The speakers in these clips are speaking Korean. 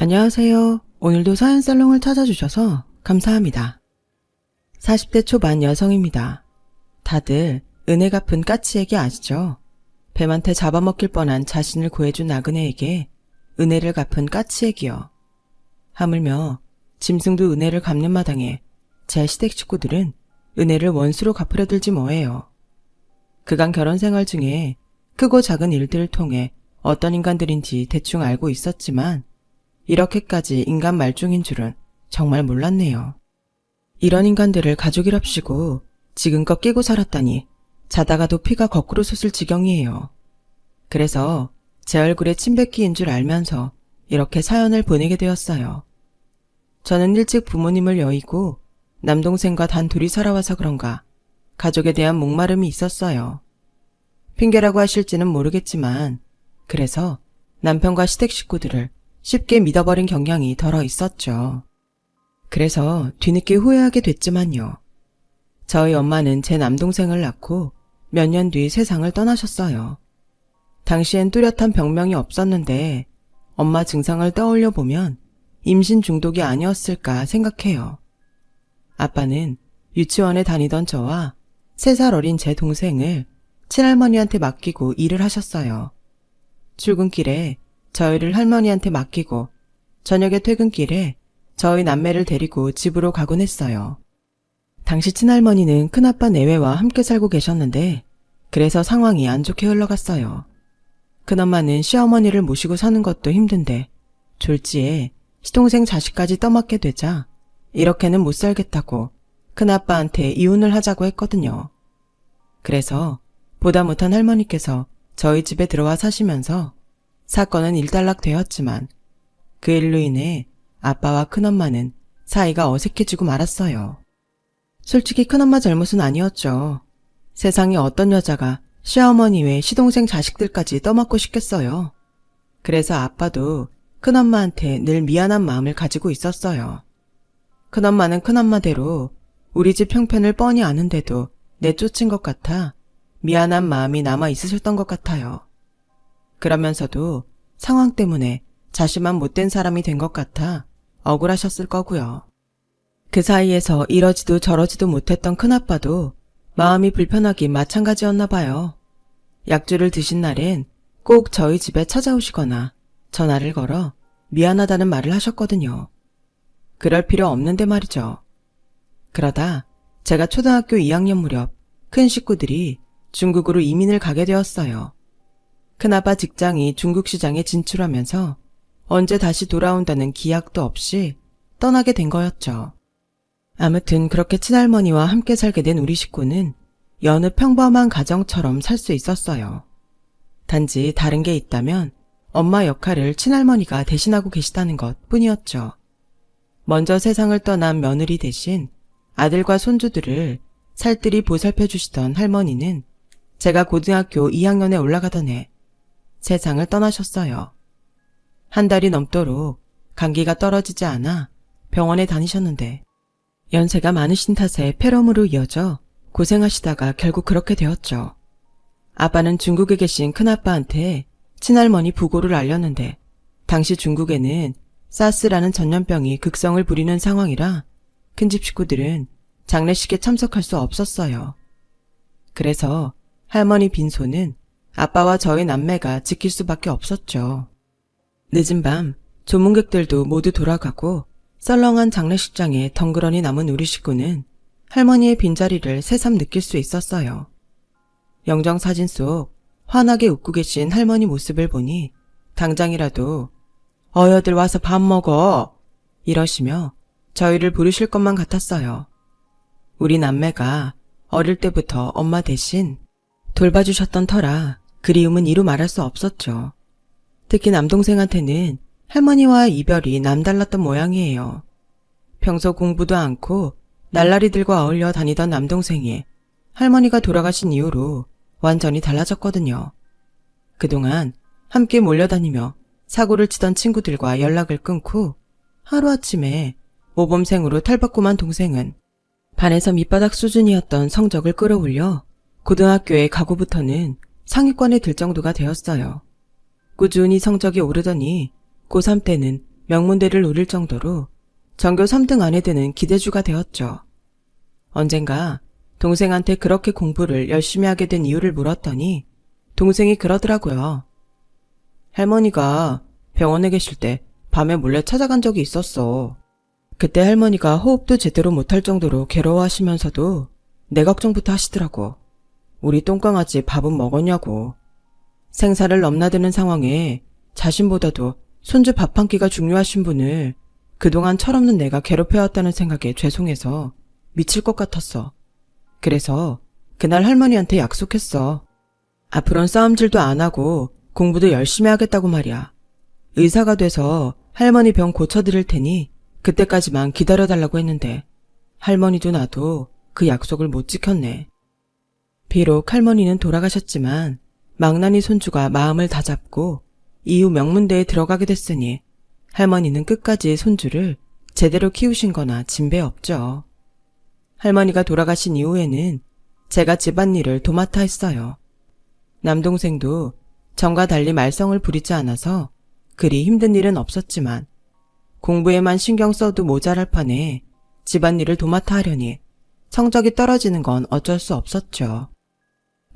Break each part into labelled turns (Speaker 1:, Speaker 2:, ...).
Speaker 1: 안녕하세요. 오늘도 사연살롱을 찾아주셔서 감사합니다. 40대 초반 여성입니다. 다들 은혜 갚은 까치 얘기 아시죠? 뱀한테 잡아먹힐 뻔한 자신을 구해준 나그네에게 은혜를 갚은 까치 얘기요. 하물며 짐승도 은혜를 갚는 마당에 제 시댁 식구들은 은혜를 원수로 갚으려 들지 뭐예요. 그간 결혼 생활 중에 크고 작은 일들을 통해 어떤 인간들인지 대충 알고 있었지만 이렇게까지 인간 말종인 줄은 정말 몰랐네요. 이런 인간들을 가족이랍시고 지금껏 끼고 살았다니 자다가도 피가 거꾸로 솟을 지경이에요. 그래서 제 얼굴에 침뱉기인 줄 알면서 이렇게 사연을 보내게 되었어요. 저는 일찍 부모님을 여의고 남동생과 단 둘이 살아와서 그런가 가족에 대한 목마름이 있었어요. 핑계라고 하실지는 모르겠지만 그래서 남편과 시댁 식구들을 쉽게 믿어버린 경향이 덜어 있었죠. 그래서 뒤늦게 후회하게 됐지만요. 저희 엄마는 제 남동생을 낳고 몇 년 뒤 세상을 떠나셨어요. 당시엔 뚜렷한 병명이 없었는데 엄마 증상을 떠올려 보면 임신 중독이 아니었을까 생각해요. 아빠는 유치원에 다니던 저와 3살 어린 제 동생을 친할머니한테 맡기고 일을 하셨어요. 출근길에 저희를 할머니한테 맡기고 저녁에 퇴근길에 저희 남매를 데리고 집으로 가곤 했어요. 당시 친할머니는 큰아빠 내외와 함께 살고 계셨는데 그래서 상황이 안 좋게 흘러갔어요. 큰엄마는 시어머니를 모시고 사는 것도 힘든데 졸지에 시동생 자식까지 떠맡게 되자 이렇게는 못 살겠다고 큰아빠한테 이혼을 하자고 했거든요. 그래서 보다 못한 할머니께서 저희 집에 들어와 사시면서 사건은 일단락되었지만 그 일로 인해 아빠와 큰엄마는 사이가 어색해지고 말았어요. 솔직히 큰엄마 잘못은 아니었죠. 세상에 어떤 여자가 시어머니 외 시동생 자식들까지 떠맡고 싶겠어요. 그래서 아빠도 큰엄마한테 늘 미안한 마음을 가지고 있었어요. 큰엄마는 큰엄마대로 우리 집 형편을 뻔히 아는데도 내쫓은 것 같아 미안한 마음이 남아 있으셨던 것 같아요. 그러면서도 상황 때문에 자신만 못된 사람이 된 것 같아 억울하셨을 거고요. 그 사이에서 이러지도 저러지도 못했던 큰아빠도 마음이 불편하긴 마찬가지였나 봐요. 약주를 드신 날엔 꼭 저희 집에 찾아오시거나 전화를 걸어 미안하다는 말을 하셨거든요. 그럴 필요 없는데 말이죠. 그러다 제가 초등학교 2학년 무렵 큰 식구들이 중국으로 이민을 가게 되었어요. 큰아빠 직장이 중국 시장에 진출하면서 언제 다시 돌아온다는 기약도 없이 떠나게 된 거였죠. 아무튼 그렇게 친할머니와 함께 살게 된 우리 식구는 여느 평범한 가정처럼 살 수 있었어요. 단지 다른 게 있다면 엄마 역할을 친할머니가 대신하고 계시다는 것 뿐이었죠. 먼저 세상을 떠난 며느리 대신 아들과 손주들을 살뜰히 보살펴 주시던 할머니는 제가 고등학교 2학년에 올라가던 해 세상을 떠나셨어요. 한 달이 넘도록 감기가 떨어지지 않아 병원에 다니셨는데 연세가 많으신 탓에 폐렴으로 이어져 고생하시다가 결국 그렇게 되었죠. 아빠는 중국에 계신 큰아빠한테 친할머니 부고를 알렸는데 당시 중국에는 사스라는 전염병이 극성을 부리는 상황이라 큰집 식구들은 장례식에 참석할 수 없었어요. 그래서 할머니 빈소는 아빠와 저희 남매가 지킬 수밖에 없었죠. 늦은 밤 조문객들도 모두 돌아가고 썰렁한 장례식장에 덩그러니 남은 우리 식구는 할머니의 빈자리를 새삼 느낄 수 있었어요. 영정사진 속 환하게 웃고 계신 할머니 모습을 보니 당장이라도 어여들 와서 밥 먹어 이러시며 저희를 부르실 것만 같았어요. 우리 남매가 어릴 때부터 엄마 대신 돌봐주셨던 터라 그리움은 이루 말할 수 없었죠. 특히 남동생한테는 할머니와의 이별이 남달랐던 모양이에요. 평소 공부도 않고 날라리들과 어울려 다니던 남동생이 할머니가 돌아가신 이후로 완전히 달라졌거든요. 그동안 함께 몰려다니며 사고를 치던 친구들과 연락을 끊고 하루아침에 모범생으로 탈바꿈한 동생은 반에서 밑바닥 수준이었던 성적을 끌어올려 고등학교에 가고부터는 상위권에 들 정도가 되었어요. 꾸준히 성적이 오르더니 고3 때는 명문대를 노릴 정도로 전교 3등 안에 드는 기대주가 되었죠. 언젠가 동생한테 그렇게 공부를 열심히 하게 된 이유를 물었더니 동생이 그러더라고요. 할머니가 병원에 계실 때 밤에 몰래 찾아간 적이 있었어. 그때 할머니가 호흡도 제대로 못할 정도로 괴로워하시면서도 내 걱정부터 하시더라고. 우리 똥강아지 밥은 먹었냐고. 생사를 넘나드는 상황에 자신보다도 손주 밥 한 끼가 중요하신 분을 그동안 철없는 내가 괴롭혀왔다는 생각에 죄송해서 미칠 것 같았어. 그래서 그날 할머니한테 약속했어. 앞으로는 싸움질도 안 하고 공부도 열심히 하겠다고 말이야. 의사가 돼서 할머니 병 고쳐드릴 테니 그때까지만 기다려달라고 했는데 할머니도 나도 그 약속을 못 지켰네. 비록 할머니는 돌아가셨지만 망나니 손주가 마음을 다잡고 이후 명문대에 들어가게 됐으니 할머니는 끝까지 손주를 제대로 키우신 거나 진배 없죠. 할머니가 돌아가신 이후에는 제가 집안일을 도맡아 했어요. 남동생도 전과 달리 말썽을 부리지 않아서 그리 힘든 일은 없었지만 공부에만 신경 써도 모자랄 판에 집안일을 도맡아 하려니 성적이 떨어지는 건 어쩔 수 없었죠.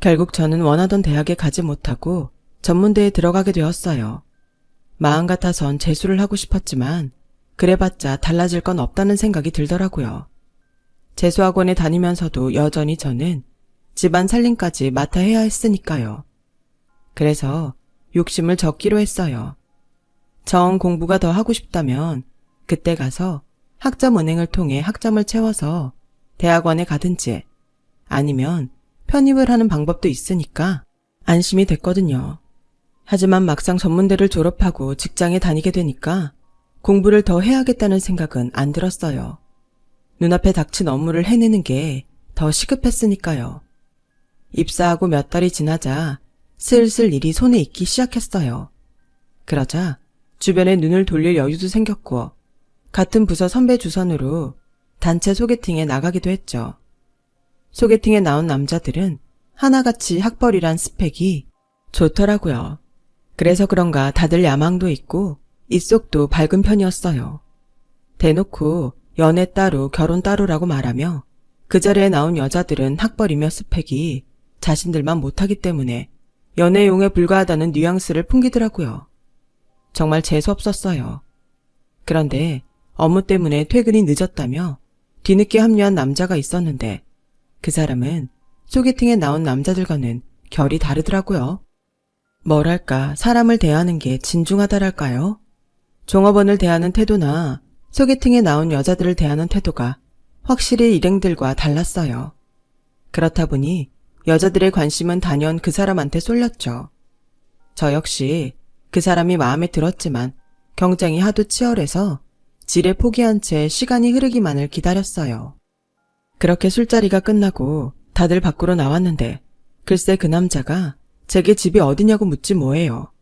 Speaker 1: 결국 저는 원하던 대학에 가지 못하고 전문대에 들어가게 되었어요. 마음 같아선 재수를 하고 싶었지만 그래봤자 달라질 건 없다는 생각이 들더라고요. 재수학원에 다니면서도 여전히 저는 집안 살림까지 맡아 해야 했으니까요. 그래서 욕심을 적기로 했어요. 정 공부가 더 하고 싶다면 그때 가서 학점은행을 통해 학점을 채워서 대학원에 가든지 아니면 편입을 하는 방법도 있으니까 안심이 됐거든요. 하지만 막상 전문대를 졸업하고 직장에 다니게 되니까 공부를 더 해야겠다는 생각은 안 들었어요. 눈앞에 닥친 업무를 해내는 게 더 시급했으니까요. 입사하고 몇 달이 지나자 슬슬 일이 손에 익기 시작했어요. 그러자 주변에 눈을 돌릴 여유도 생겼고 같은 부서 선배 주선으로 단체 소개팅에 나가기도 했죠. 소개팅에 나온 남자들은 하나같이 학벌이란 스펙이 좋더라고요. 그래서 그런가 다들 야망도 있고 입속도 밝은 편이었어요. 대놓고 연애 따로 결혼 따로라고 말하며 그 자리에 나온 여자들은 학벌이며 스펙이 자신들만 못하기 때문에 연애용에 불과하다는 뉘앙스를 풍기더라고요. 정말 재수없었어요. 그런데 업무 때문에 퇴근이 늦었다며 뒤늦게 합류한 남자가 있었는데 그 사람은 소개팅에 나온 남자들과는 결이 다르더라고요. 뭐랄까 사람을 대하는 게 진중하다랄까요? 종업원을 대하는 태도나 소개팅에 나온 여자들을 대하는 태도가 확실히 일행들과 달랐어요. 그렇다 보니 여자들의 관심은 단연 그 사람한테 쏠렸죠. 저 역시 그 사람이 마음에 들었지만 경쟁이 하도 치열해서 지레 포기한 채 시간이 흐르기만을 기다렸어요. 그렇게 술자리가 끝나고 다들 밖으로 나왔는데 글쎄 그 남자가 제게 집이 어디냐고 묻지 뭐예요.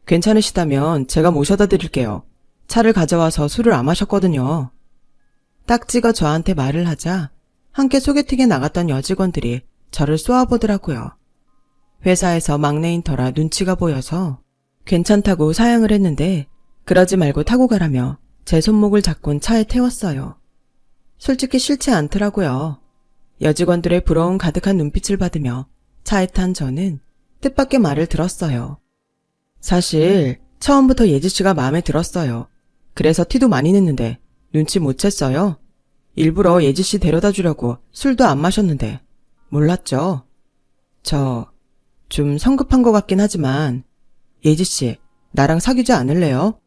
Speaker 1: 괜찮으시다면 제가 모셔다 드릴게요. 차를 가져와서 술을 안 마셨거든요. 딱 찍어 저한테 말을 하자 함께 소개팅에 나갔던 여직원들이 저를 쏘아보더라고요. 회사에서 막내인 터라 눈치가 보여서 괜찮다고 사양을 했는데 그러지 말고 타고 가라며 제 손목을 잡곤 차에 태웠어요. 솔직히 싫지 않더라고요. 여직원들의 부러움 가득한 눈빛을 받으며 차에 탄 저는 뜻밖의 말을 들었어요. 사실 처음부터 예지씨가 마음에 들었어요. 그래서 티도 많이 냈는데 눈치 못 챘어요. 일부러 예지씨 데려다 주려고 술도 안 마셨는데 몰랐죠. 저 좀 성급한 것 같긴 하지만 예지씨 나랑 사귀지 않을래요?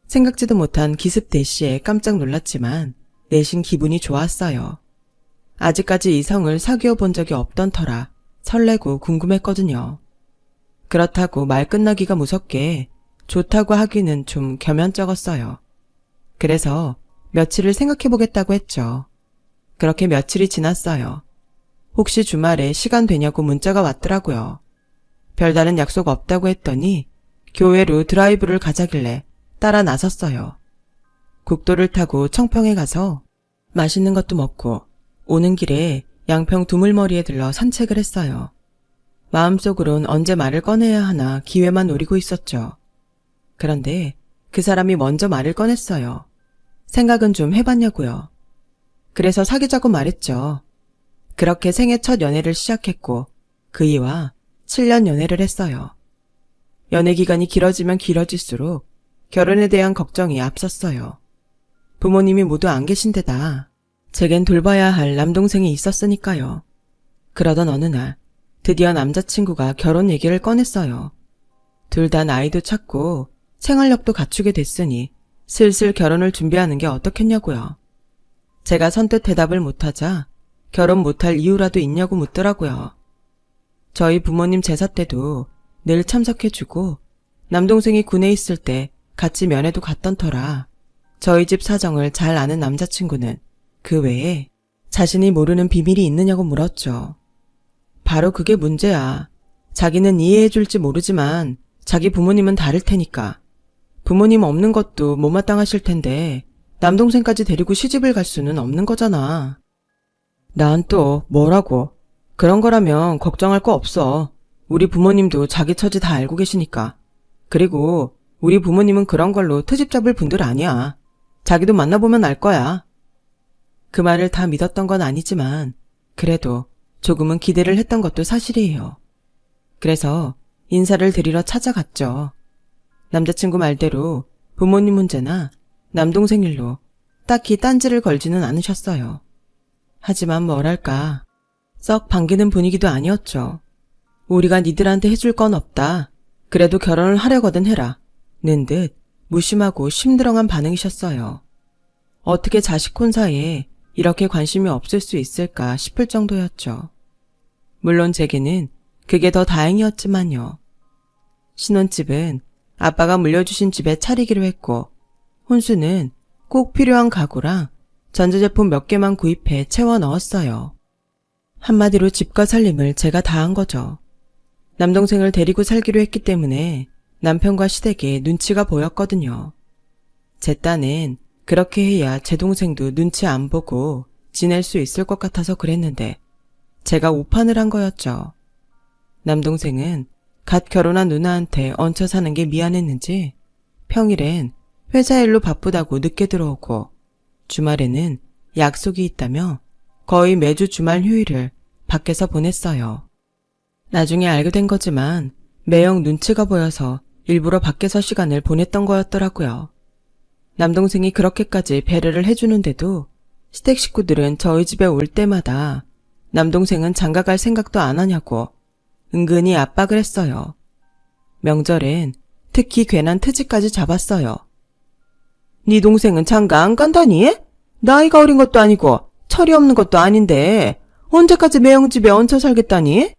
Speaker 1: 생각지도 못한 기습 대시에 깜짝 놀랐지만 내심 기분이 좋았어요. 아직까지 이성을 사귀어 본 적이 없던 터라 설레고 궁금했거든요. 그렇다고 말 끝나기가 무섭게 좋다고 하기는 좀 겸연쩍었어요. 그래서 며칠을 생각해보겠다고 했죠. 그렇게 며칠이 지났어요. 혹시 주말에 시간 되냐고 문자가 왔더라고요. 별다른 약속 없다고 했더니 교회로 드라이브를 가자길래 따라 나섰어요. 국도를 타고 청평에 가서 맛있는 것도 먹고 오는 길에 양평 두물머리에 들러 산책을 했어요. 마음속으론 언제 말을 꺼내야 하나 기회만 노리고 있었죠. 그런데 그 사람이 먼저 말을 꺼냈어요. 생각은 좀 해봤냐고요. 그래서 사귀자고 말했죠. 그렇게 생애 첫 연애를 시작했고 그이와 7년 연애를 했어요. 연애 기간이 길어지면 길어질수록 결혼에 대한 걱정이 앞섰어요. 부모님이 모두 안 계신 데다 제겐 돌봐야 할 남동생이 있었으니까요. 그러던 어느 날 드디어 남자친구가 결혼 얘기를 꺼냈어요. 둘 다 나이도 찼고 생활력도 갖추게 됐으니 슬슬 결혼을 준비하는 게 어떻겠냐고요. 제가 선뜻 대답을 못하자 결혼 못할 이유라도 있냐고 묻더라고요. 저희 부모님 제사 때도 늘 참석해주고 남동생이 군에 있을 때 같이 면회도 갔던 터라 저희 집 사정을 잘 아는 남자친구는 그 외에 자신이 모르는 비밀이 있느냐고 물었죠. 바로 그게 문제야. 자기는 이해해줄지 모르지만 자기 부모님은 다를 테니까. 부모님 없는 것도 못마땅하실 텐데 남동생까지 데리고 시집을 갈 수는 없는 거잖아. 난 또 뭐라고. 그런 거라면 걱정할 거 없어. 우리 부모님도 자기 처지 다 알고 계시니까. 그리고 우리 부모님은 그런 걸로 트집 잡을 분들 아니야. 자기도 만나보면 알 거야. 그 말을 다 믿었던 건 아니지만 그래도 조금은 기대를 했던 것도 사실이에요. 그래서 인사를 드리러 찾아갔죠. 남자친구 말대로 부모님 문제나 남동생 일로 딱히 딴지를 걸지는 않으셨어요. 하지만 뭐랄까 썩 반기는 분위기도 아니었죠. 우리가 니들한테 해줄 건 없다. 그래도 결혼을 하려거든 해라. 는 듯 무심하고 심드렁한 반응이셨어요. 어떻게 자식 혼사에 이렇게 관심이 없을 수 있을까 싶을 정도였죠. 물론 제게는 그게 더 다행이었지만요. 신혼집은 아빠가 물려주신 집에 차리기로 했고 혼수는 꼭 필요한 가구랑 전자제품 몇 개만 구입해 채워 넣었어요. 한마디로 집과 살림을 제가 다 한 거죠. 남동생을 데리고 살기로 했기 때문에 남편과 시댁에 눈치가 보였거든요. 제 딴엔 그렇게 해야 제 동생도 눈치 안 보고 지낼 수 있을 것 같아서 그랬는데 제가 오판을 한 거였죠. 남동생은 갓 결혼한 누나한테 얹혀 사는 게 미안했는지 평일엔 회사 일로 바쁘다고 늦게 들어오고 주말에는 약속이 있다며 거의 매주 주말 휴일을 밖에서 보냈어요. 나중에 알게 된 거지만 매형 눈치가 보여서 일부러 밖에서 시간을 보냈던 거였더라고요. 남동생이 그렇게까지 배려를 해주는데도 시댁 식구들은 저희 집에 올 때마다 남동생은 장가갈 생각도 안 하냐고 은근히 압박을 했어요. 명절엔 특히 괜한 트집까지 잡았어요. 네 동생은 장가 안 간다니? 나이가 어린 것도 아니고 철이 없는 것도 아닌데 언제까지 매형 집에 얹혀 살겠다니?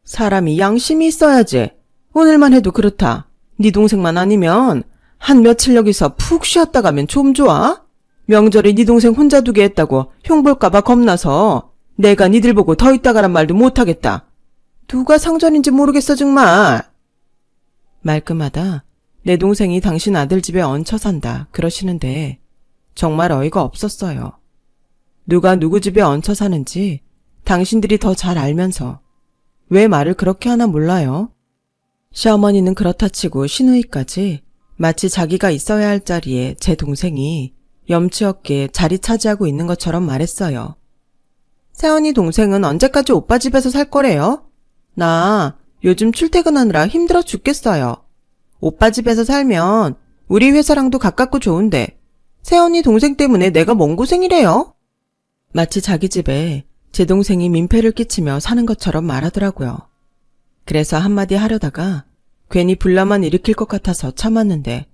Speaker 1: 사람이 양심이 있어야지. 오늘만 해도 그렇다. 네 동생만 아니면 한 며칠 여기서 푹 쉬었다 가면 좀 좋아? 명절에 네 동생 혼자 두게 했다고 형 볼까봐 겁나서 내가 니들 보고 더 있다 가란 말도 못하겠다. 누가 상전인지 모르겠어 정말. 말끝마다 내 동생이 당신 아들 집에 얹혀 산다 그러시는데 정말 어이가 없었어요. 누가 누구 집에 얹혀 사는지 당신들이 더 잘 알면서 왜 말을 그렇게 하나 몰라요? 시어머니는 그렇다 치고 시누이까지 마치 자기가 있어야 할 자리에 제 동생이 염치 없게 자리 차지하고 있는 것처럼 말했어요. 세연이 동생은 언제까지 오빠 집에서 살 거래요? 나 요즘 출퇴근하느라 힘들어 죽겠어요. 오빠 집에서 살면 우리 회사랑도 가깝고 좋은데 세연이 동생 때문에 내가 뭔 고생이래요? 마치 자기 집에 제 동생이 민폐를 끼치며 사는 것처럼 말하더라고요. 그래서 한마디 하려다가 괜히 분란만 일으킬 것 같아서 참았는데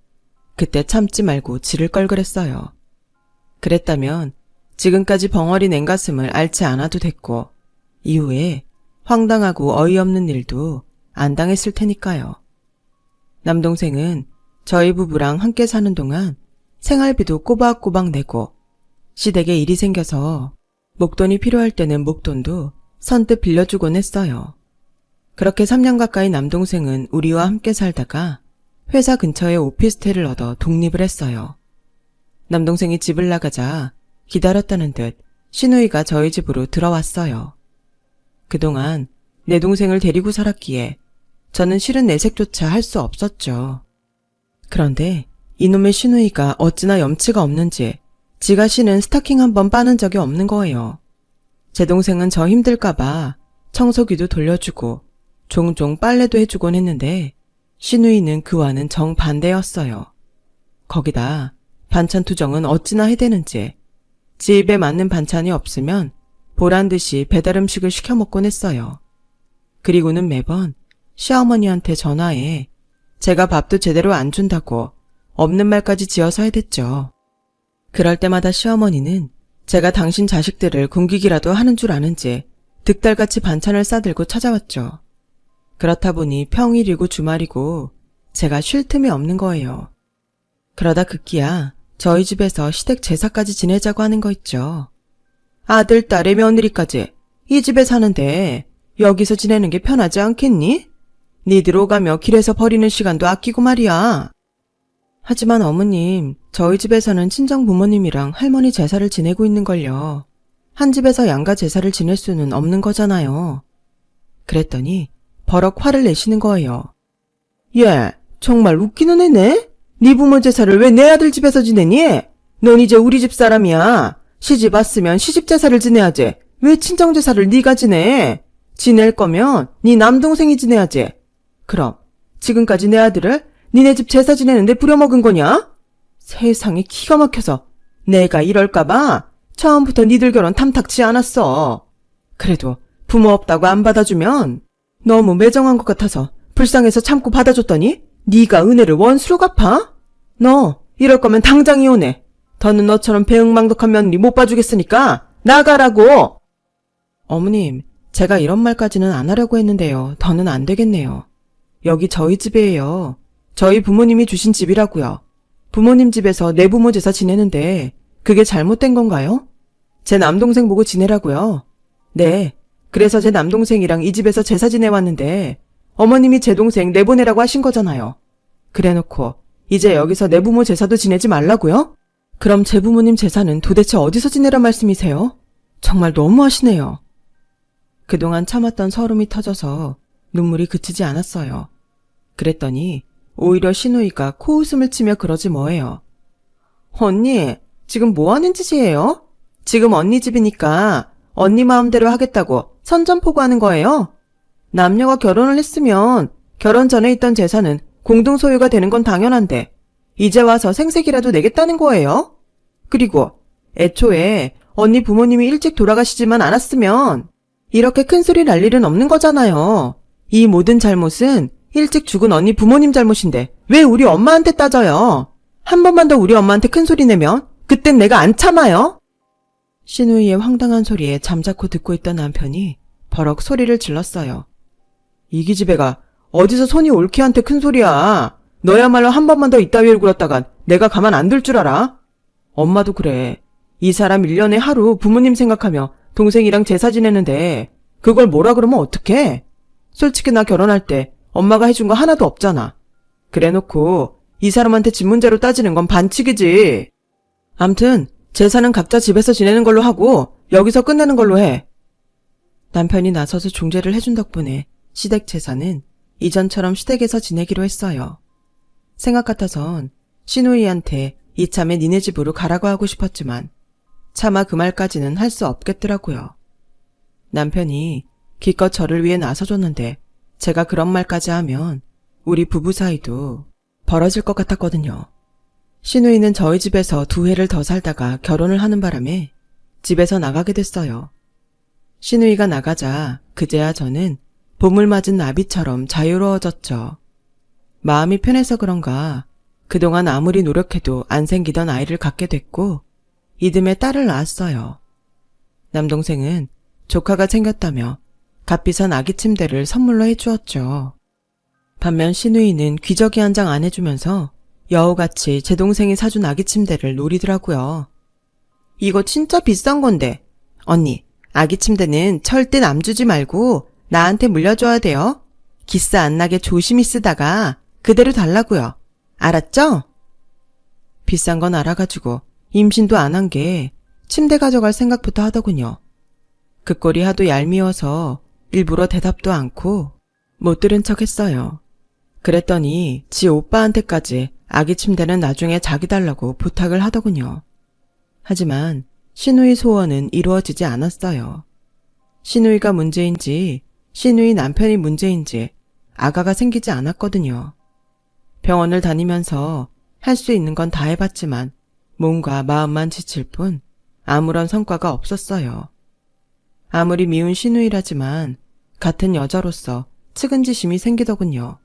Speaker 1: 그때 참지 말고 지를 걸 그랬어요. 그랬다면 지금까지 벙어리 냉가슴을 앓지 않아도 됐고 이후에 황당하고 어이없는 일도 안 당했을 테니까요. 남동생은 저희 부부랑 함께 사는 동안 생활비도 꼬박꼬박 내고 시댁에 일이 생겨서 목돈이 필요할 때는 목돈도 선뜻 빌려주곤 했어요. 그렇게 3년 가까이 남동생은 우리와 함께 살다가 회사 근처에 오피스텔을 얻어 독립을 했어요. 남동생이 집을 나가자 기다렸다는 듯 시누이가 저희 집으로 들어왔어요. 그동안 내 동생을 데리고 살았기에 저는 실은 내색조차 할 수 없었죠. 그런데 이놈의 신우이가 어찌나 염치가 없는지 지가 신은 스타킹 한 번 빠는 적이 없는 거예요. 제 동생은 저 힘들까봐 청소기도 돌려주고 종종 빨래도 해주곤 했는데 신우이는 그와는 정반대였어요. 거기다 반찬 투정은 어찌나 해대는지 집에 맞는 반찬이 없으면 보란듯이 배달 음식을 시켜 먹곤 했어요. 그리고는 매번 시어머니한테 전화해 제가 밥도 제대로 안 준다고 없는 말까지 지어서 해댔죠. 그럴 때마다 시어머니는 제가 당신 자식들을 굶기기라도 하는 줄 아는지 득달같이 반찬을 싸들고 찾아왔죠. 그렇다 보니 평일이고 주말이고 제가 쉴 틈이 없는 거예요. 그러다 급기야 저희 집에서 시댁 제사까지 지내자고 하는 거 있죠. 아들, 딸의 며느리까지 이 집에 사는데 여기서 지내는 게 편하지 않겠니? 니들 오가며 길에서 버리는 시간도 아끼고 말이야. 하지만 어머님, 저희 집에서는 친정 부모님이랑 할머니 제사를 지내고 있는걸요. 한 집에서 양가 제사를 지낼 수는 없는 거잖아요. 그랬더니 버럭 화를 내시는 거예요. 얘, 정말 웃기는 애네? 네 부모 제사를 왜 내 아들 집에서 지내니? 넌 이제 우리 집 사람이야. 시집 왔으면 시집 제사를 지내야지. 왜 친정 제사를 네가 지내? 지낼 거면 네 남동생이 지내야지. 그럼 지금까지 내 아들을 니네 집 제사 지내는데 부려먹은 거냐? 세상에 기가 막혀서 내가 이럴까봐 처음부터 니들 결혼 탐탁치 않았어. 그래도 부모 없다고 안 받아주면 너무 매정한 것 같아서 불쌍해서 참고 받아줬더니 네가 은혜를 원수로 갚아? 너 이럴 거면 당장 이혼해. 더는 너처럼 배응망덕한 며느리 못 봐주겠으니까 나가라고. 어머님, 제가 이런 말까지는 안 하려고 했는데요. 더는 안 되겠네요. 여기 저희 집이에요. 저희 부모님이 주신 집이라고요. 부모님 집에서 내 부모 제사 지내는데 그게 잘못된 건가요? 제 남동생 보고 지내라고요. 네, 그래서 제 남동생이랑 이 집에서 제사 지내왔는데 어머님이 제 동생 내보내라고 하신 거잖아요. 그래놓고 이제 여기서 내 부모 제사도 지내지 말라고요? 그럼 제 부모님 제사는 도대체 어디서 지내란 말씀이세요? 정말 너무하시네요. 그동안 참았던 서름이 터져서 눈물이 그치지 않았어요. 그랬더니 오히려 신우이가 코웃음을 치며 그러지 뭐예요. 언니, 지금 뭐 하는 짓이에요? 지금 언니 집이니까 언니 마음대로 하겠다고 선전포고하는 거예요? 남녀가 결혼을 했으면 결혼 전에 있던 재산은 공동 소유가 되는 건 당연한데 이제 와서 생색이라도 내겠다는 거예요? 그리고 애초에 언니 부모님이 일찍 돌아가시지만 않았으면 이렇게 큰 소리 날 일은 없는 거잖아요. 이 모든 잘못은 일찍 죽은 언니 부모님 잘못인데 왜 우리 엄마한테 따져요? 한 번만 더 우리 엄마한테 큰 소리 내면 그땐 내가 안 참아요? 신우이의 황당한 소리에 잠자코 듣고 있던 남편이 버럭 소리를 질렀어요. 이 기집애가 어디서 손이 올케한테 큰 소리야. 너야말로 한 번만 더 이따위를 굴었다간 내가 가만 안 둘 줄 알아? 엄마도 그래. 이 사람 1년에 하루 부모님 생각하며 동생이랑 제사 지내는데 그걸 뭐라 그러면 어떡해? 솔직히 나 결혼할 때 엄마가 해준 거 하나도 없잖아. 그래놓고 이 사람한테 집 문제로 따지는 건 반칙이지. 암튼 제사는 각자 집에서 지내는 걸로 하고 여기서 끝내는 걸로 해. 남편이 나서서 중재를 해준 덕분에 시댁 제사는 이전처럼 시댁에서 지내기로 했어요. 생각 같아선 신우이한테 이참에 니네 집으로 가라고 하고 싶었지만 차마 그 말까지는 할 수 없겠더라고요. 남편이 기껏 저를 위해 나서줬는데 제가 그런 말까지 하면 우리 부부 사이도 벌어질 것 같았거든요. 신우이는 저희 집에서 2해를 더 살다가 결혼을 하는 바람에 집에서 나가게 됐어요. 신우이가 나가자 그제야 저는 봄을 맞은 나비처럼 자유로워졌죠. 마음이 편해서 그런가 그동안 아무리 노력해도 안 생기던 아이를 갖게 됐고 이듬해 딸을 낳았어요. 남동생은 조카가 생겼다며 값비싼 아기 침대를 선물로 해주었죠. 반면 신우이는 기저귀 한 장 안 해주면서 여우같이 제 동생이 사준 아기 침대를 노리더라고요. 이거 진짜 비싼 건데. 언니, 아기 침대는 절대 남 주지 말고 나한테 물려줘야 돼요. 기스 안 나게 조심히 쓰다가 그대로 달라고요. 알았죠? 비싼 건 알아가지고 임신도 안 한 게 침대 가져갈 생각부터 하더군요. 그 꼴이 하도 얄미워서 일부러 대답도 않고 못 들은 척 했어요. 그랬더니 지 오빠한테까지 아기 침대는 나중에 자기 달라고 부탁을 하더군요. 하지만 시누이 소원은 이루어지지 않았어요. 시누이가 문제인지 시누이 남편이 문제인지 아가가 생기지 않았거든요. 병원을 다니면서 할 수 있는 건 다 해봤지만 몸과 마음만 지칠 뿐 아무런 성과가 없었어요. 아무리 미운 시누이라지만 같은 여자로서 측은지심이 생기더군요.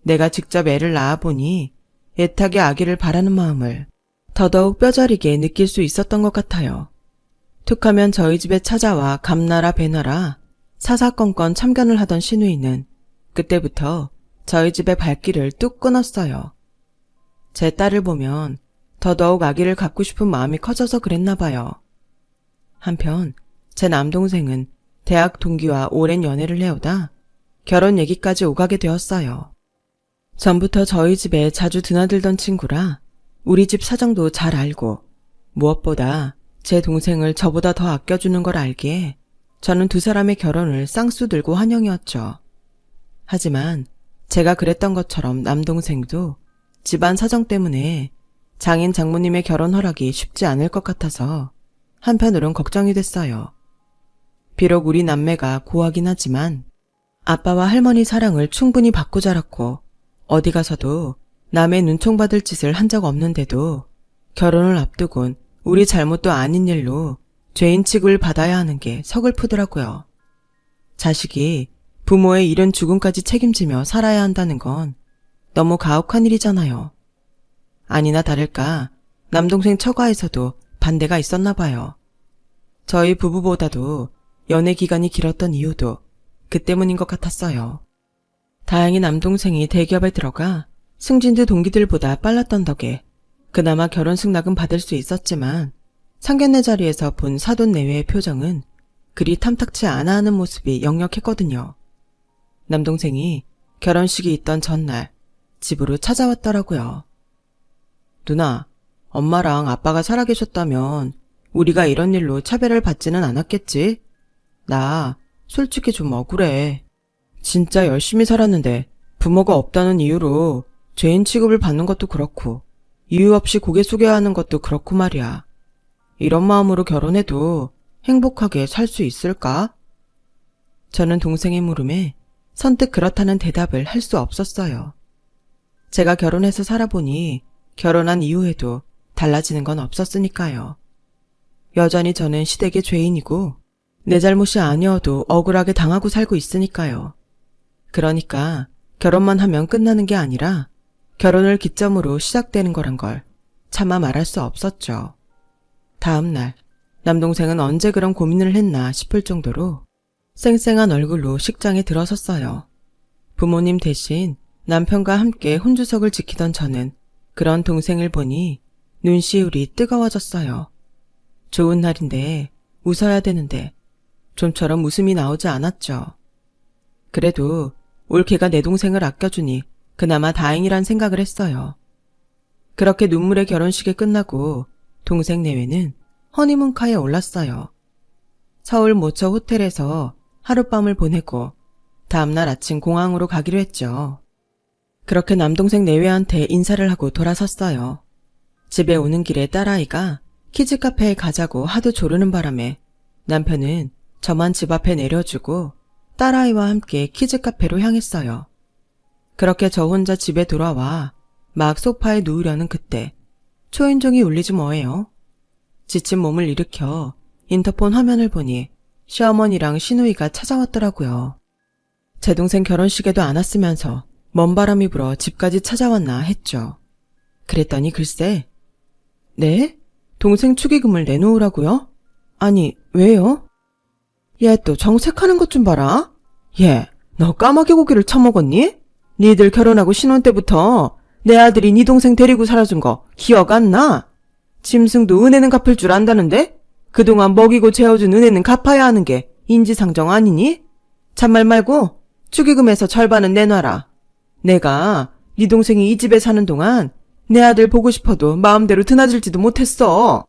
Speaker 1: 내가 직접 애를 낳아보니 애타게 아기를 바라는 마음을 더더욱 뼈저리게 느낄 수 있었던 것 같아요. 툭하면 저희 집에 찾아와 감나라 배나라 사사건건 참견을 하던 시누이는 그때부터 저희 집의 발길을 뚝 끊었어요. 제 딸을 보면 더더욱 아기를 갖고 싶은 마음이 커져서 그랬나 봐요. 한편 제 남동생은 대학 동기와 오랜 연애를 해오다 결혼 얘기까지 오가게 되었어요. 전부터 저희 집에 자주 드나들던 친구라 우리 집 사정도 잘 알고 무엇보다 제 동생을 저보다 더 아껴주는 걸 알기에 저는 두 사람의 결혼을 쌍수 들고 환영이었죠. 하지만 제가 그랬던 것처럼 남동생도 집안 사정 때문에 장인 장모님의 결혼 허락이 쉽지 않을 것 같아서 한편으론 걱정이 됐어요. 비록 우리 남매가 고하긴 하지만 아빠와 할머니 사랑을 충분히 받고 자랐고 어디 가서도 남의 눈총받을 짓을 한 적 없는데도 결혼을 앞두곤 우리 잘못도 아닌 일로 죄인 취급을 받아야 하는 게 서글프더라고요. 자식이 부모의 이른 죽음까지 책임지며 살아야 한다는 건 너무 가혹한 일이잖아요. 아니나 다를까 남동생 처가에서도 반대가 있었나 봐요. 저희 부부보다도 연애 기간이 길었던 이유도 그 때문인 것 같았어요. 다행히 남동생이 대기업에 들어가 승진도 동기들보다 빨랐던 덕에 그나마 결혼 승낙은 받을 수 있었지만 상견례 자리에서 본 사돈 내외의 표정은 그리 탐탁치 않아 하는 모습이 역력했거든요. 남동생이 결혼식이 있던 전날 집으로 찾아왔더라고요. 누나, 엄마랑 아빠가 살아계셨다면 우리가 이런 일로 차별을 받지는 않았겠지? 나 솔직히 좀 억울해. 진짜 열심히 살았는데 부모가 없다는 이유로 죄인 취급을 받는 것도 그렇고 이유 없이 고개 숙여야 하는 것도 그렇고 말이야. 이런 마음으로 결혼해도 행복하게 살 수 있을까? 저는 동생의 물음에 선뜻 그렇다는 대답을 할 수 없었어요. 제가 결혼해서 살아보니 결혼한 이후에도 달라지는 건 없었으니까요. 여전히 저는 시댁의 죄인이고 내 잘못이 아니어도 억울하게 당하고 살고 있으니까요. 그러니까 결혼만 하면 끝나는 게 아니라 결혼을 기점으로 시작되는 거란 걸 차마 말할 수 없었죠. 다음 날 남동생은 언제 그런 고민을 했나 싶을 정도로 쌩쌩한 얼굴로 식장에 들어섰어요. 부모님 대신 남편과 함께 혼주석을 지키던 저는 그런 동생을 보니 눈시울이 뜨거워졌어요. 좋은 날인데 웃어야 되는데 좀처럼 웃음이 나오지 않았죠. 그래도 올케가 내 동생을 아껴주니 그나마 다행이란 생각을 했어요. 그렇게 눈물의 결혼식이 끝나고 동생 내외는 허니문카에 올랐어요. 서울 모처 호텔에서 하룻밤을 보내고 다음날 아침 공항으로 가기로 했죠. 그렇게 남동생 내외한테 인사를 하고 돌아섰어요. 집에 오는 길에 딸아이가 키즈카페에 가자고 하도 조르는 바람에 남편은 저만 집 앞에 내려주고 딸아이와 함께 키즈카페로 향했어요. 그렇게 저 혼자 집에 돌아와 막 소파에 누우려는 그때 초인종이 울리지 뭐예요. 지친 몸을 일으켜 인터폰 화면을 보니 시어머니랑 시누이가 찾아왔더라고요. 제 동생 결혼식에도 안 왔으면서 먼 바람이 불어 집까지 찾아왔나 했죠. 그랬더니 글쎄, 네? 동생 축의금을 내놓으라고요? 아니, 왜요? 얘 또 정색하는 것 좀 봐라. 얘, 너 까마귀 고기를 처먹었니? 니들 결혼하고 신혼 때부터 내 아들이 네 동생 데리고 살아준 거 기억 안 나? 짐승도 은혜는 갚을 줄 안다는데? 그동안 먹이고 재워준 은혜는 갚아야 하는 게 인지상정 아니니? 잔말 말고 축의금에서 절반은 내놔라. 내가 네 동생이 이 집에 사는 동안 내 아들 보고 싶어도 마음대로 드나들지도 못했어.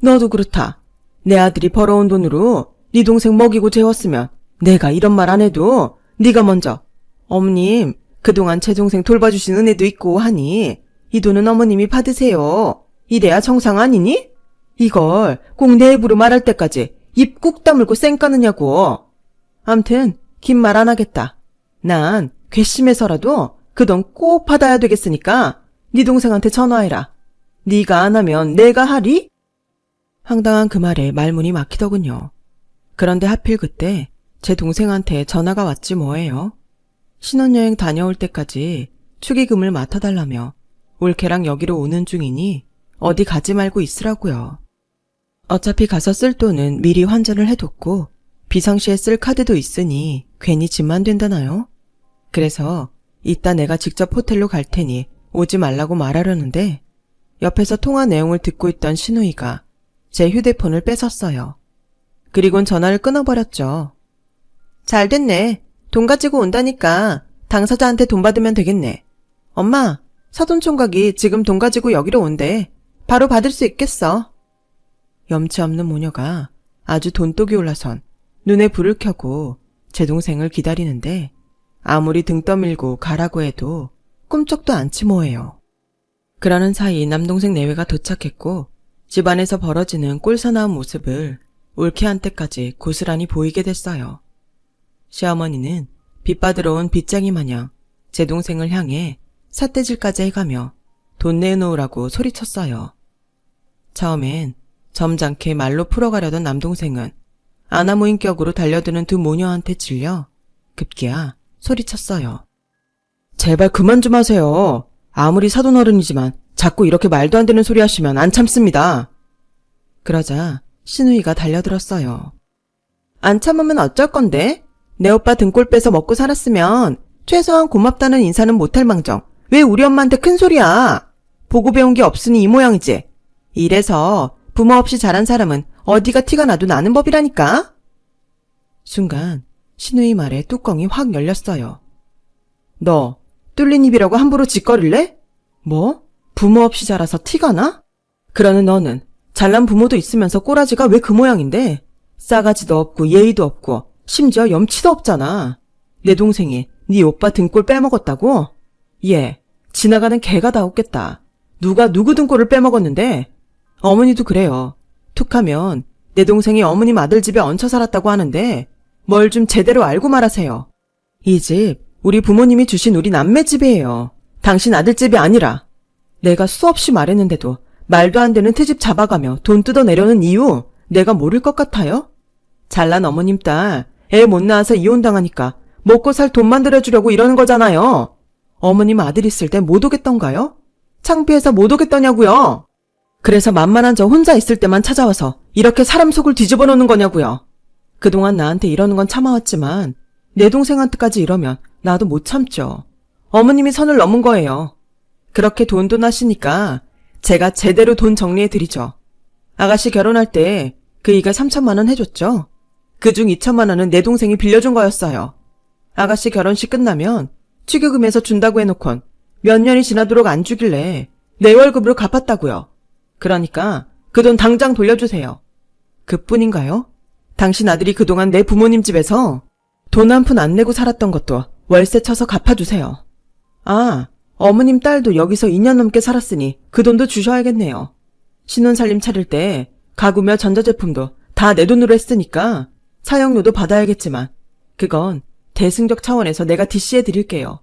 Speaker 1: 너도 그렇다. 내 아들이 벌어온 돈으로 네 동생 먹이고 재웠으면 내가 이런 말 안 해도 네가 먼저 어머님 그동안 제 동생 돌봐주신 은혜도 있고 하니 이 돈은 어머님이 받으세요. 이래야 정상 아니니? 이걸 꼭 내 입으로 말할 때까지 입 꾹 다물고 쌩 까느냐고. 암튼 긴 말 안 하겠다. 난 괘씸해서라도 그 돈 꼭 받아야 되겠으니까 네 동생한테 전화해라. 네가 안 하면 내가 하리? 황당한 그 말에 말문이 막히더군요. 그런데 하필 그때 제 동생한테 전화가 왔지 뭐예요. 신혼여행 다녀올 때까지 축의금을 맡아달라며 올케랑 여기로 오는 중이니 어디 가지 말고 있으라고요. 어차피 가서 쓸 돈은 미리 환전을 해뒀고 비상시에 쓸 카드도 있으니 괜히 짐만 된다나요? 그래서 이따 내가 직접 호텔로 갈 테니 오지 말라고 말하려는데 옆에서 통화 내용을 듣고 있던 신우이가 제 휴대폰을 뺏었어요. 그리곤 전화를 끊어버렸죠. 잘 됐네. 돈 가지고 온다니까 당사자한테 돈 받으면 되겠네. 엄마, 사돈총각이 지금 돈 가지고 여기로 온대. 바로 받을 수 있겠어. 염치 없는 모녀가 아주 돈독이 올라선 눈에 불을 켜고 제 동생을 기다리는데 아무리 등 떠밀고 가라고 해도 꿈쩍도 않지 뭐예요. 그러는 사이 남동생 내외가 도착했고 집안에서 벌어지는 꼴사나운 모습을 올케한테까지 고스란히 보이게 됐어요. 시어머니는 빚받으러 온 빚쟁이 마냥 제 동생을 향해 삿대질까지 해가며 돈 내놓으라고 소리쳤어요. 처음엔 점잖게 말로 풀어가려던 남동생은 아나무인격으로 달려드는 두 모녀한테 질려 급기야 소리쳤어요. 제발 그만 좀 하세요. 아무리 사돈어른이지만 자꾸 이렇게 말도 안 되는 소리 하시면 안 참습니다. 그러자 신우이가 달려들었어요. 안 참으면 어쩔 건데? 내 오빠 등골 빼서 먹고 살았으면 최소한 고맙다는 인사는 못할 망정 왜 우리 엄마한테 큰 소리야? 보고 배운 게 없으니 이 모양이지. 이래서 부모 없이 자란 사람은 어디가 티가 나도 나는 법이라니까? 순간 신우이 말에 뚜껑이 확 열렸어요. 너 뚫린 입이라고 함부로 짓거릴래? 뭐? 부모 없이 자라서 티가 나? 그러는 너는 잘난 부모도 있으면서 꼬라지가 왜 그 모양인데? 싸가지도 없고 예의도 없고 심지어 염치도 없잖아. 내 동생이 네 오빠 등골 빼먹었다고? 얘 지나가는 개가 다 웃겠다. 누가 누구 등골을 빼먹었는데? 어머니도 그래요. 툭하면 내 동생이 어머님 아들 집에 얹혀 살았다고 하는데 뭘 좀 제대로 알고 말하세요. 이 집 우리 부모님이 주신 우리 남매 집이에요. 당신 아들 집이 아니라. 내가 수없이 말했는데도 말도 안 되는 트집 잡아가며 돈 뜯어내려는 이유 내가 모를 것 같아요? 잘난 어머님 딸 애 못 낳아서 이혼당하니까 먹고 살 돈 만들어주려고 이러는 거잖아요. 어머님 아들 있을 때 못 오겠던가요? 창피해서 못 오겠더냐고요. 그래서 만만한 저 혼자 있을 때만 찾아와서 이렇게 사람 속을 뒤집어 놓는 거냐고요. 그동안 나한테 이러는 건 참아왔지만 내 동생한테까지 이러면 나도 못 참죠. 어머님이 선을 넘은 거예요. 그렇게 돈돈 하시니까 제가 제대로 돈 정리해드리죠. 아가씨 결혼할 때 그이가 3천만 원 해줬죠. 그중 2천만 원은 내 동생이 빌려준 거였어요. 아가씨 결혼식 끝나면 축의금에서 준다고 해놓곤 몇 년이 지나도록 안 주길래 내 월급으로 갚았다고요. 그러니까 그 돈 당장 돌려주세요. 그뿐인가요? 당신 아들이 그동안 내 부모님 집에서 돈 한 푼 안 내고 살았던 것도 월세 쳐서 갚아주세요. 아, 어머님 딸도 여기서 2년 넘게 살았으니 그 돈도 주셔야겠네요. 신혼살림 차릴 때 가구며 전자제품도 다 내 돈으로 했으니까 사용료도 받아야겠지만 그건 대승적 차원에서 내가 DC해 드릴게요.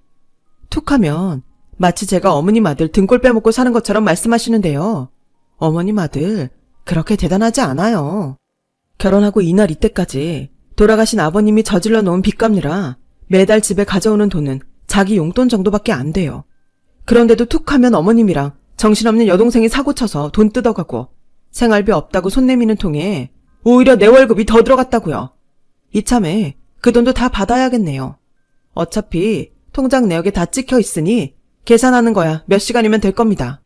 Speaker 1: 툭하면 마치 제가 어머님 아들 등골 빼먹고 사는 것처럼 말씀하시는데요. 어머님 아들 그렇게 대단하지 않아요. 결혼하고 이날 이때까지 돌아가신 아버님이 저질러 놓은 빚 갚느라 매달 집에 가져오는 돈은 자기 용돈 정도밖에 안 돼요. 그런데도 툭하면 어머님이랑 정신없는 여동생이 사고쳐서 돈 뜯어가고 생활비 없다고 손 내미는 통에 오히려 내 월급이 더 들어갔다고요. 이참에 그 돈도 다 받아야겠네요. 어차피 통장 내역에 다 찍혀 있으니 계산하는 거야 몇 시간이면 될 겁니다.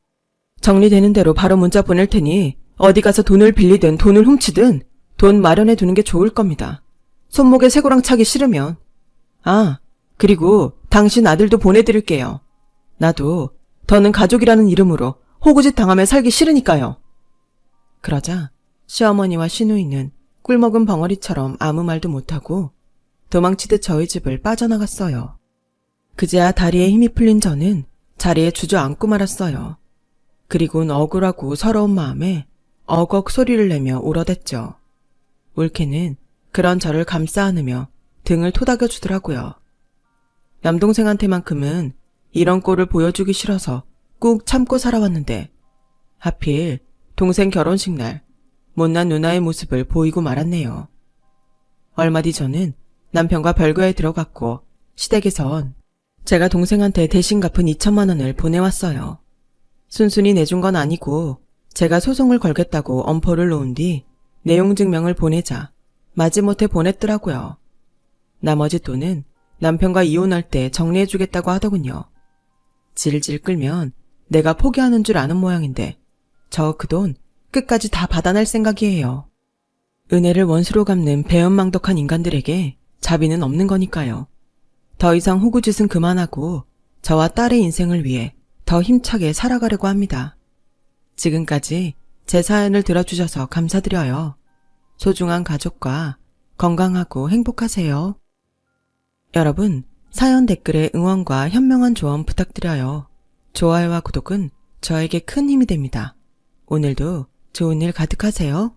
Speaker 1: 정리되는 대로 바로 문자 보낼 테니 어디 가서 돈을 빌리든 돈을 훔치든 돈 마련해 두는 게 좋을 겁니다. 손목에 쇠고랑 차기 싫으면. 아, 그리고 당신 아들도 보내드릴게요. 나도 더는 가족이라는 이름으로 호구짓 당하며 살기 싫으니까요. 그러자 시어머니와 시누이는 꿀먹은 벙어리처럼 아무 말도 못하고 도망치듯 저희 집을 빠져나갔어요. 그제야 다리에 힘이 풀린 저는 자리에 주저앉고 말았어요. 그리곤 억울하고 서러운 마음에 어걱 소리를 내며 울어댔죠. 울케는 그런 저를 감싸 안으며 등을 토닥여 주더라고요. 남동생한테만큼은 이런 꼴을 보여주기 싫어서 꾹 참고 살아왔는데 하필 동생 결혼식 날 못난 누나의 모습을 보이고 말았네요. 얼마 뒤 저는 남편과 별거에 들어갔고 시댁에선 제가 동생한테 대신 갚은 2천만 원을 보내왔어요. 순순히 내준 건 아니고 제가 소송을 걸겠다고 엄포를 놓은 뒤 내용 증명을 보내자 마지못해 보냈더라고요. 나머지 돈은 남편과 이혼할 때 정리해주겠다고 하더군요. 질질 끌면 내가 포기하는 줄 아는 모양인데 저 그 돈 끝까지 다 받아낼 생각이에요. 은혜를 원수로 갚는 배은망덕한 인간들에게 자비는 없는 거니까요. 더 이상 호구짓은 그만하고 저와 딸의 인생을 위해 더 힘차게 살아가려고 합니다. 지금까지 제 사연을 들어주셔서 감사드려요. 소중한 가족과 건강하고 행복하세요. 여러분, 사연 댓글에 응원과 현명한 조언 부탁드려요. 좋아요와 구독은 저에게 큰 힘이 됩니다. 오늘도 좋은 일 가득하세요.